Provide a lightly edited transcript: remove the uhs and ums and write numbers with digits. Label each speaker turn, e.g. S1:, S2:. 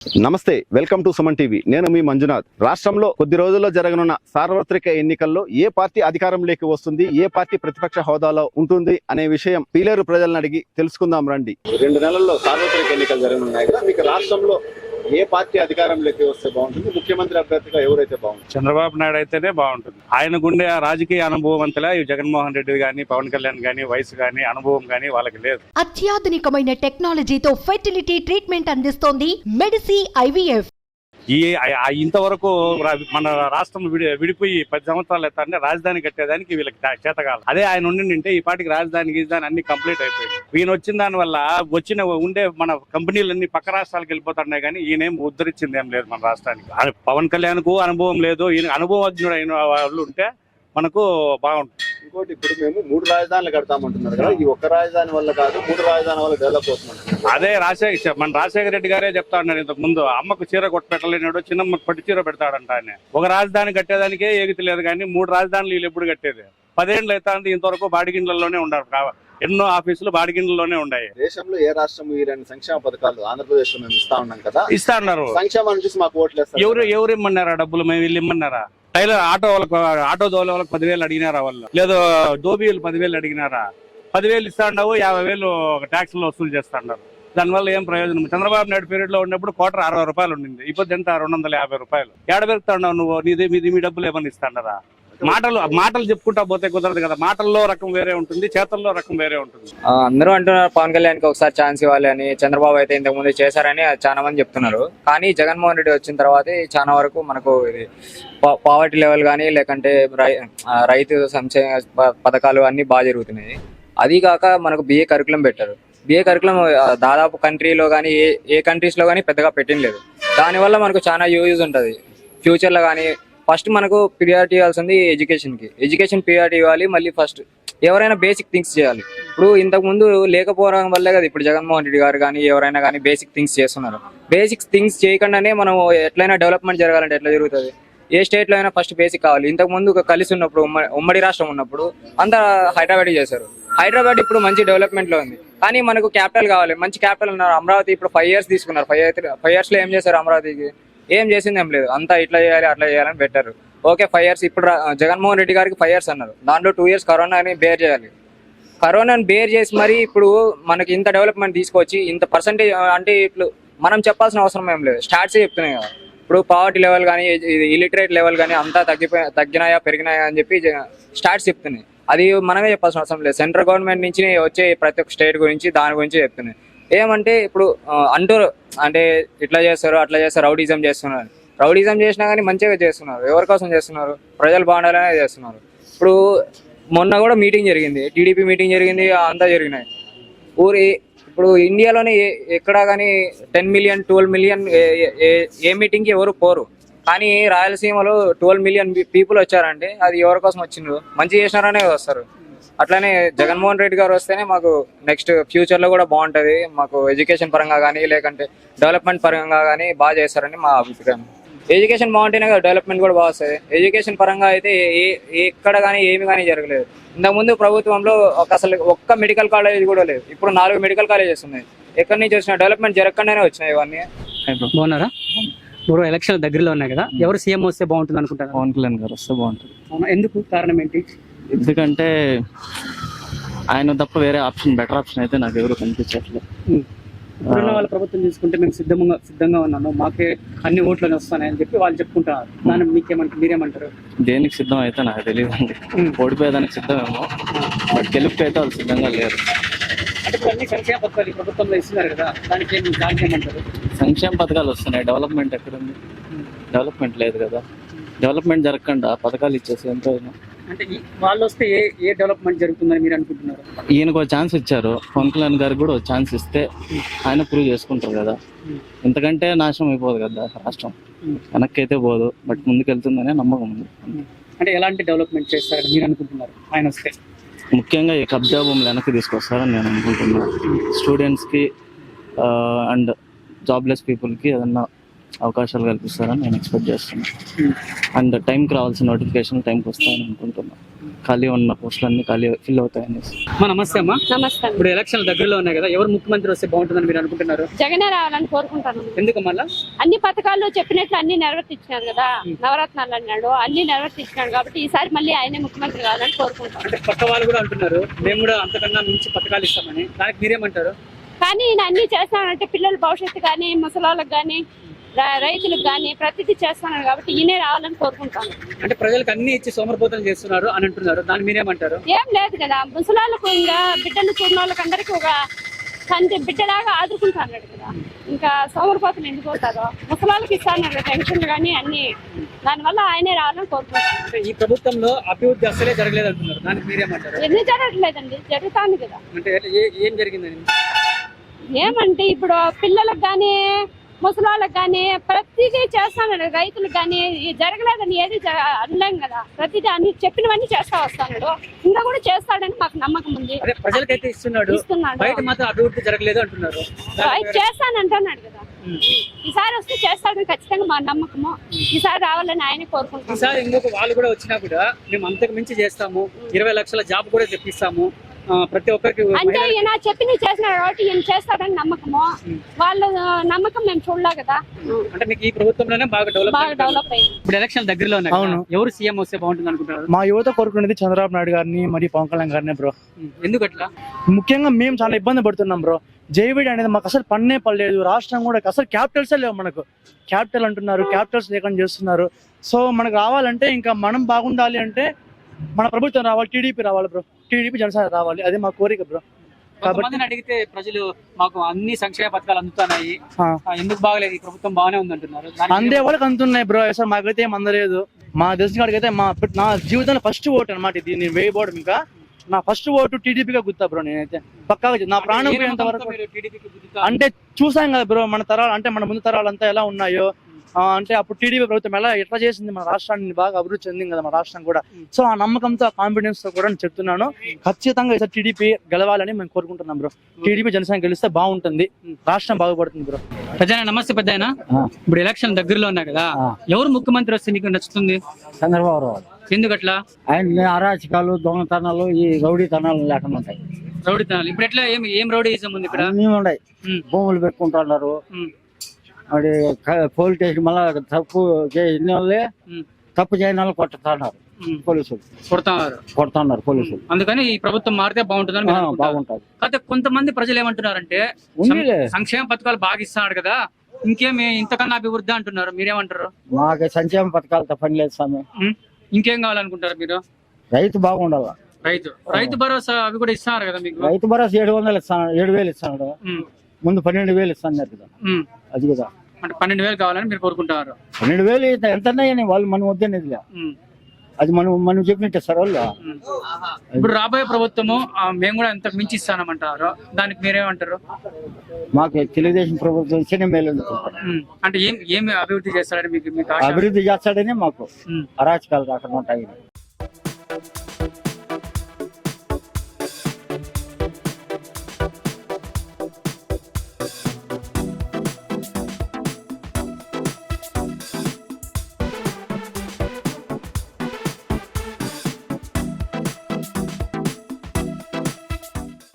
S1: నమస్తే, welcome to Suman TV. నేను మీ మంజునాథ్. రాష్ట్రంలో కొద్ది రోజుల్లో జరగనున్న సార్వత్రిక ఎన్నికల్లో ఏ పార్టీ అధికారంలోకి వస్తుంది, ఏ పార్టీ ప్రతిపక్ష హోదాలో ఉంటుంది అనే విషయం పీలేరు ప్రజలను అడిగి తెలుసుకుందాం రండి. 2 నెలల్లో సార్వత్రిక ఎన్నికలు జరగనున్నాయి కదా, మీకు రాష్ట్రంలో ఏ పార్టీ అధికారంలోకి వస్తే బాగుంటుంది, ముఖ్యమంత్రి అభ్యర్థిగా ఎవరైతే బాగుంటుంది?
S2: చంద్రబాబు నాయుడు అయితేనే బాగుంటుంది. ఆయనకుండే రాజకీయ అనుభవం అంతలా ఈ జగన్మోహన్ రెడ్డి గానీ, పవన్ కళ్యాణ్ గానీ, వయసు గానీ, అనుభవం గానీ వాళ్ళకి లేదు.
S3: అత్యాధునికమైన టెక్నాలజీతో ఫెర్టిలిటీ ట్రీట్మెంట్ అందిస్తోంది మెడిసి IVF.
S2: ఇంతవరకు మన రాష్ట్రం విడిపోయి 10 సంవత్సరాలు ఎత్తారంటే రాజధాని కట్టేదానికి వీళ్ళకి చేతకాలం. అదే ఆయన ఉండింటే ఈ పాటికి రాజధాని గీజధాని అన్ని కంప్లీట్ అయిపోయింది. ఈయన వచ్చిన దాని వల్ల ఉండే మన కంపెనీలన్నీ పక్క రాష్ట్రాలకు వెళ్ళిపోతున్నాయి, కానీ ఈయనేం ఉద్ధరించింది ఏం లేదు మన రాష్ట్రానికి. పవన్ కళ్యాణ్ కు అనుభవం లేదు, ఈయన అనుభవజ్ఞుడు అయిన వాళ్ళు ఉంటే మనకు బాగుంటుంది.
S1: ఇంకోటి, ఇప్పుడు మేము 3 రాజధానులు కడతామంటున్నారు కదా, ఈ ఒక్క రాజధాని వల్ల కాదు, 3 రాజధాని వల్ల డెవలప్ అవుతుంది.
S2: అదే మన రాజశేఖర రెడ్డి గారే చెప్తా ఉన్నారు ఇంతకు ముందు, అమ్మకు చీర కొట్టపెట్టలేనాడు, చిన్నమ్మకు పట్టు చీర పెడతాడంట ఆయన. ఒక రాజధాని కట్టేదానికే ఏగితి లేదు, కానీ 3 రాజధానులు వీళ్ళు ఎప్పుడు కట్టేది? 10 ఏళ్ళు అయితే ఇంతవరకు బాడిగిండ్లలోనే ఉన్నారు. ఎన్నో ఆఫీసులు బాడిగిండ్లలోనే ఉన్నాయి.
S1: దేశంలో ఏ రాష్ట్రం ఈ 2 సంక్షేమ పథకాలు ఆంధ్రప్రదేశ్ లో మేము ఇస్తా ఉన్నాం కదా,
S2: ఇస్తా ఉన్నారు.
S1: సంక్షేమాన్ని చూసి మాకు ఓట్లు వేస్తారు.
S2: ఎవరు ఇమ్మన్నారా డబ్బులు? మేము వీళ్ళు ఇమ్మన్నారా? టైలర్ ఆటో దోలే వాళ్ళకి 10,000 అడిగినారా? వాళ్ళు లేదు దోబీలు 10,000 అడిగినారా? 10,000 ఇస్తా ఉండవు, 50,000 ట్యాక్సులు వసూలు చేస్తా ఉన్నారు. దానివల్ల ఏం ప్రయోజనం? చంద్రబాబు నాయుడు పీరియడ్ లో ఉన్నప్పుడు క్వార్టర్ 60 రూపాయలు ఉండింది, ఇప్పుడు ఎంత 250 రూపాయలు. ఏడ పెరుగుతా ఉన్నావు నువ్వు? మీ డబ్బులు ఏమని ఇస్తాండరా? మాటలు చెప్పుకుంటా పోతే కుదరదు కదా. మాటల్లో రకం వేరే ఉంటుంది, చేతల్లో రకం వేరే ఉంటుంది.
S4: అందరూ అంటున్నారు పవన్ కళ్యాణ్ కి ఒకసారి ఛాన్స్ ఇవ్వాలి అని. చంద్రబాబు అయితే ఇంతకు ముందు చేశారని చాలా మంది చెప్తున్నారు. కానీ జగన్మోహన్ రెడ్డి వచ్చిన తర్వాత చాలా వరకు మనకు ఇది పావర్టీ లెవెల్ కానీ, లేకంటే రైతు సంక్షేమ పథకాలు అన్ని బాగా జరుగుతున్నాయి. అది కాక మనకు BA కరికులం పెట్టారు. BA కరికులం దాదాపు కంట్రీలో కానీ ఏ కంట్రీస్ లో కానీ పెద్దగా పెట్టినలేదు. దానివల్ల మనకు చాలా యూజ్ ఉంటుంది ఫ్యూచర్ లో. కానీ ఫస్ట్ మనకు ప్రియారిటీ ఇవ్వాల్సింది ఎడ్యుకేషన్ ప్రియారిటీ ఇవ్వాలి. మళ్ళీ ఫస్ట్ ఎవరైనా బేసిక్ థింగ్స్ చేయాలి. ఇప్పుడు ఇంతకు ముందు లేకపోవడం వల్లే కదా ఇప్పుడు జగన్మోహన్ రెడ్డి గారు కానీ ఎవరైనా కానీ బేసిక్ థింగ్స్ చేస్తున్నారు. బేసిక్ థింగ్స్ చేయకుండానే మనం ఎట్లయినా డెవలప్మెంట్ జరగాలంటే ఎట్లా జరుగుతుంది? ఏ స్టేట్ లో అయినా ఫస్ట్ బేసిక్ కావాలి. ఇంతకు ముందు కలిసి ఉన్నప్పుడు ఉమ్మడి రాష్ట్రం ఉన్నప్పుడు అంతా హైదరాబాద్ చేశారు. హైదరాబాద్ ఇప్పుడు మంచి డెవలప్మెంట్ లో ఉంది, కానీ మనకు క్యాపిటల్ కావాలి. మంచి క్యాపిటల్ ఉన్నారు. అమరావతి ఇప్పుడు 5 years తీసుకున్నారు. 5 years లో ఏం చేశారు? అమరావతికి ఏం చేసింది ఏం లేదు. అంతా ఇట్లా చేయాలి అట్లా చేయాలని పెట్టారు. ఓకే 5 years ఇప్పుడు జగన్మోహన్ రెడ్డి గారికి 5 years అన్నారు. దాంట్లో 2 years కరోనాని బేర్ చేయాలి. కరోనాని బేర్ చేసి మరి ఇప్పుడు మనకి ఇంత డెవలప్మెంట్ తీసుకొచ్చి ఇంత పర్సంటేజ్ అంటే ఇప్పుడు మనం చెప్పాల్సిన అవసరం ఏం లేదు, స్టాట్స్ చెప్తున్నాయి కదా. ఇప్పుడు పావర్టీ లెవెల్ కానీ, ఇలిటరేట్ లెవెల్ కానీ అంతా తగ్గినాయా పెరిగినాయా అని చెప్పి స్టాట్స్ చెప్తున్నాయి. అది మనమే చెప్పాల్సిన అవసరం లేదు. సెంట్రల్ గవర్నమెంట్ నుంచి వచ్చే ప్రతి ఒక్క స్టేట్ గురించి దాని గురించి చెప్తున్నాయి. ఏమంటే ఇప్పుడు అంటే ఇట్లా చేస్తారు అట్లా చేస్తారు, రౌడీజం చేస్తున్నారు. రౌడీజం చేసినా కానీ మంచిగా చేస్తున్నారు. ఎవరి కోసం చేస్తున్నారు? ప్రజలు బాగుండాలనే చేస్తున్నారు. ఇప్పుడు మొన్న కూడా మీటింగ్ జరిగింది, TDP మీటింగ్ జరిగింది, అంతా జరిగినాయి. ఇప్పుడు ఇండియాలోనే ఎక్కడా కానీ 10 million 12 million ఏ మీటింగ్కి ఎవరు పోరు. కానీ రాయలసీమలో 12 million పీపుల్ వచ్చారంటే అది ఎవరి కోసం వచ్చిండ్రు? మంచి చేసినారనే వస్తారు. అట్లానే జగన్మోహన్ రెడ్డి గారు వస్తేనే మాకు నెక్స్ట్ ఫ్యూచర్ లో కూడా బాగుంటది. మాకు ఎడ్యుకేషన్ పరంగా కానీ, లేకంటే డెవలప్మెంట్ పరంగా కానీ బాగా చేస్తారని మా అభిప్రాయం. ఎడ్యుకేషన్ బాగుంటేనే కదా డెవలప్మెంట్ కూడా బాగా వస్తుంది. ఎడ్యుకేషన్ పరంగా అయితే ఎక్కడ కానీ ఏమి కానీ జరగలేదు. ఇంతకుముందు ప్రభుత్వంలో అసలు ఒక్క మెడికల్ కాలేజ్ కూడా లేదు. ఇప్పుడు 4 మెడికల్ కాలేజెస్ ఉన్నాయి. ఎక్కడి నుంచి వచ్చిన డెవలప్మెంట్ జరగకుండానే వచ్చినాయి ఇవన్నీ.
S5: బాగున్నారా? ఇప్పుడు ఎలక్షన్ దగ్గరలో ఉన్నాయి కదా, ఎవరు సీఎం వస్తే బాగుంటుంది అనుకుంటారు?
S6: పవన్ కళ్యాణ్ గారు వస్తే బాగుంటుంది.
S5: ఎందుకు? కారణం ఏంటి?
S6: ఎందుకంటే ఆయన తప్ప వేరే ఆప్షన్, బెటర్ ఆప్షన్ అయితే నాకు ఎవరు కనిపించట్లేదు.
S5: ఇప్పుడున్న వాళ్ళ ప్రభుత్వం తీసుకుంటే మేము సిద్ధంగా ఉన్నాము, మాకే అన్ని ఓట్లని వస్తాయని చెప్పి వాళ్ళు చెప్పుకుంటారు. దాన్ని మీరేమంటారు?
S6: దేనికి సిద్ధం అయితే నాకు తెలియదు అండి. ఓడిపోయేదానికి సిద్ధమేమో, బట్ గెలుపుకి అయితే వాళ్ళు సిద్ధంగా లేరు.
S5: అంటే అన్ని సంక్షేమ పథకాలు ప్రభుత్వంలో ఇస్తున్నారు కదా, దానికి ఏమంటారు?
S6: సంక్షేమ పథకాలు వస్తున్నాయి, డెవలప్మెంట్ ఎక్కడుంది? డెవలప్మెంట్ లేదు కదా. డెవలప్మెంట్ జరగకుండా పథకాలు ఇచ్చేసి ఎంతో.
S5: అంటే వాళ్ళు వస్తే ఏ డెవలప్మెంట్ జరుగుతుందని మీరు అనుకుంటున్నారు?
S6: ఈయనకు ఒక ఛాన్స్ ఇచ్చారు, పవన్ కళ్యాణ్ గారికి కూడా ఒక ఛాన్స్ ఇస్తే ఆయన ప్రూవ్ చేసుకుంటారు కదా. ఇంతకంటే నాశనం అయిపోదు కదా రాష్ట్రం, వెనక్కి అయితే పోదు, బట్ ముందుకు వెళ్తుందనే నమ్మకం ఉంది.
S5: అంటే ఎలాంటి డెవలప్మెంట్ చేస్తారని మీరు అనుకుంటున్నారు ఆయన వస్తే?
S6: ముఖ్యంగా ఈ కబ్జా భూములు వెనక్కి తీసుకొస్తారని నేను అనుకుంటున్నాను. స్టూడెంట్స్కి అండ్ జాబ్లెస్ పీపుల్కి ఏదన్నా అవకాశాలు కల్పిస్తారని నేను ఎక్స్పెక్ట్ చేస్తున్నాను. అండ్ టైంకి రావాల్సిన నోటిఫికేషన్ టైంకి వస్తాయని అనుకుంటున్నాను. ఖాళీ ఉన్న పోస్టులన్నీ ఖాళీ ఫిల్ అవుతాయనేసి.
S5: నమస్తే అమ్మా.
S7: నమస్తే అండి.
S5: ఇప్పుడు ఎలక్షన్లు దగ్గరలో ఉన్నాయి కదా, ఎవరు ముఖ్యమంత్రి వస్తే బాగుంటుందని మీరు అనుకుంటున్నారు?
S7: జగనే రావాలని కోరుకుంటాను.
S5: ఎందుకు మళ్ళా?
S7: అన్ని పథకాలు చెప్పినట్లు అన్ని నెరవేర్తించినారు కదా, నవరత్నాలు అన్నాడు, అన్ని నెరవేర్తించినాడు కాబట్టి ఈసారి మళ్ళీ ఆయనే ముఖ్యమంత్రి కావాలని కోరుకుంటాను.
S5: అంటే పక్క వాళ్ళు కూడా అంటున్నారు మేము కూడా అంతకన్నా మించి పథకాలు ఇస్తామని, దానికి మీరేమంటారు?
S7: కానీ ఈయన అన్ని చేస్తానంటే పిల్లల భవిష్యత్తు కానీ, ముసలాళ్ళకి కానీ, రైతులకు కానీ ప్రతిదీ చేస్తున్నాడు కాబట్టి ఈయనే రావాలని కోరుకుంటాను.
S5: అంటే ప్రజలకు అన్ని ఇచ్చి సోమరిపోతం చేస్తున్నారు అని అంటున్నారు, దాన్ని మీరేమంటారు?
S7: ఏం లేదు కదా, ముసలాళ్ళకు ఇంకా బిడ్డలు చూడని వాళ్ళకి అందరికీ ఒక తండ్రి బిడ్డలాగా ఆదుకుంటాడు కదా, ఇంకా సోమరిపోతం ఎందుకు పోతారో ముసలాళ్ళకి ఇస్తాను పెన్షన్లు కానీ అన్ని, దానివల్ల ఆయనే రావాలని కోరుకుంటాను.
S5: అంటే ఈ ప్రభుత్వంలో అభివృద్ధి అసలే జరగలేదు అంటున్నారు, దానికి మీరేమంటారు?
S7: ఎందుకు జరగట్లేదండి, జరుగుతాను కదా.
S5: అంటే ఏం జరిగిందని?
S7: ఏమంటే ఇప్పుడు పిల్లలకు కానీ ముసలాళ్ళకి కానీ ప్రతిదీ చేస్తాను, రైతులకు కానీ జరగలేదని ఏది అనలేం కదా, ప్రతిదీ అన్ని చెప్పినవన్నీ చేస్తా వస్తాడు, ఇంకా కూడా చేస్తాడని మాకు నమ్మకం ఉంది.
S5: అదే ప్రజలకైతే ఇస్తున్నాడు,
S7: ఇస్తున్నాడు,
S5: బయట మాత్రం అభివృద్ధి జరగలేదు అంటున్నారు.
S7: చేస్తానంటున్నాడు కదా, ఈసారి వస్తే చేస్తాడని ఖచ్చితంగా మా నమ్మకము. ఈసారి రావాలని ఆయన కోరుకుంటున్నాం.
S5: ఈసారి ఇంకొక వాళ్ళు కూడా వచ్చినా కూడా మేము అంతకు మించి చేస్తాము, 20 లక్షల జాబ్ కూడా తెప్పిస్తాము, ప్రతి ఒక్కరికి.
S7: అంటే ఈయన చెప్పి చేసినాడు కాబట్టి ఈయన చేస్తాడని నమ్మకము, వాళ్ళ నమ్మకం మేము చూడలే కదా.
S5: అంటే మీకు ఈ ప్రభుత్వంలోనే బాగా
S7: డెవలప్ అయింది.
S5: ఇప్పుడు ఎలక్షన్ దగ్గరలో ఉన్నాయి.
S8: అవును.
S5: ఎవరు సీఎం వస్తే బాగుంటుంది అనుకుంటారు?
S8: మా యువత కోరుకునేది చంద్రబాబు నాయుడు గారిని మరియు పవన్ కళ్యాణ్ గారిని బ్రో.
S5: ఎందుకట్లా?
S8: ముఖ్యంగా మేము చాలా ఇబ్బంది పడుతున్నాం బ్రో. జేవిడి అనేది మాకు అసలు పన్నే పడలేదు, రాష్ట్రం కూడా అసలు క్యాపిటల్సే లేవు, మనకు క్యాపిటల్ అంటున్నారు, క్యాపిటల్స్ లేకుండా చేస్తున్నారు. సో మనకు రావాలంటే ఇంకా మనం బాగుండాలి అంటే మన ప్రభుత్వం రావాలి, టీడీపీ రావాలి బ్రో, టీడీపీ జనసేన రావాలి, అదే మా కోరిక బ్రో.
S5: కాబట్టి అడిగితే ప్రజలు మాకు అన్ని సంక్షేమ పథకాలు అందుతున్నాయి, ఎందుకు బాగలేదు ఈ ప్రభుత్వం బాగానే ఉంది అంటున్నారు.
S8: అందే వాళ్ళకి అందుతున్నాయి బ్రో, అసలు మాకైతే ఏం అందలేదు. మా తెలిసిన కాడికి అయితే నా జీవితంలో ఫస్ట్ ఓటు అనమాట ఇది, నేను వేయబోవడం. ఇంకా నా ఫస్ట్ ఓటు టీడీపీగా గుర్తా బ్రో. నేనైతే పక్కాగా నా ప్రాణం పోయేంత వరకు అంటే చూసాం కదా బ్రో, మన తరాలు అంటే మన ముందు తరాలంతా ఎలా ఉన్నాయో, అంటే అప్పుడు టీడీపీ ప్రభుత్వం ఎట్లా చేసింది మన రాష్ట్రాన్ని, బాగా అభివృద్ధి చెందింది కదా మన రాష్ట్రం కూడా. సో ఆ నమ్మకంతో, ఆ కాన్ఫిడెన్స్ తో కూడా నేను చెప్తున్నాను, ఖచ్చితంగా ఈసారి టీడీపీ గెలవాలని మేము కోరుకుంటున్నాం బ్రో. టీడీపీ జనసేన గెలిస్తే బాగుంటుంది, రాష్ట్రం బాగుపడుతుంది బ్రో.
S5: ప్రజా నమస్తే పెద్దాయన. ఇప్పుడు ఎలక్షన్ దగ్గరలో ఉన్నాయి కదా, ఎవరు ముఖ్యమంత్రి వస్తే నీకు నచ్చుతుంది?
S9: చంద్రబాబు రావు.
S5: ఎందుకట్లా?
S9: ఆయన అరాచకాలు, దొంగతనాలు, ఈ రౌడీతనాలు లేకుండా ఉంటాయి.
S5: రౌడీతనాలు ఇప్పుడు ఎట్లా? ఏం రౌడీయిజం ఉంది ఇక్కడ?
S9: అన్నీ ఉన్నాయి. భూములు పెట్టుకుంటున్నారు, అది పోలీస్ స్టేషన్ మళ్ళా తప్పు చేసిన వాళ్ళే తప్పు చేయని వాళ్ళు కొట్టుతున్నారు, పోలీసులు కొడుతున్నారు పోలీసులు.
S5: అందుకని ఈ ప్రభుత్వం మారితే బాగుంటుందని
S9: బాగుంటుంది.
S5: కాకపోతే కొంతమంది ప్రజలు ఏమంటున్నారంటే సంక్షేమ పథకాలు బాగా ఇస్తున్నాడు కదా, ఇంకేమి ఇంతకన్నా అభివృద్ధి అంటున్నారు, మీరేమంటారు?
S9: మాకు సంక్షేమ పథకాలతో పని లేదు స్వామి.
S5: ఇంకేం కావాలనుకుంటారు మీరు?
S9: రైతు బాగుండాల.
S5: రైతు భరోసా అవి కూడా ఇస్తున్నారు కదా మీకు?
S9: రైతు భరోసా 700 ఇస్తాడు, 7,000 ఇస్తాడు, ముందు 12,000 ఇస్తున్నారు కదా, అది కదా.
S5: అంటే 12,000 కావాలని మీరు కోరుకుంటారు?
S9: 12,000 ఎంత వాళ్ళు మనం వద్దనేది, అది మనం చెప్పినట్టే సార్ వాళ్ళు.
S5: ఇప్పుడు రాబోయే ప్రభుత్వము మేము కూడా ఎంత మించి ఇస్తానమంటారు, దానికి మీరేమంటారు?
S9: మాకు తెలుగుదేశం ప్రభుత్వం చిన్న మేలు.
S5: అంటే ఏమి అభివృద్ధి చేస్తాడని మీకు?
S9: అభివృద్ధి చేస్తాడని మాకు అరాచకాలు రాకుండా ఉంటాయి.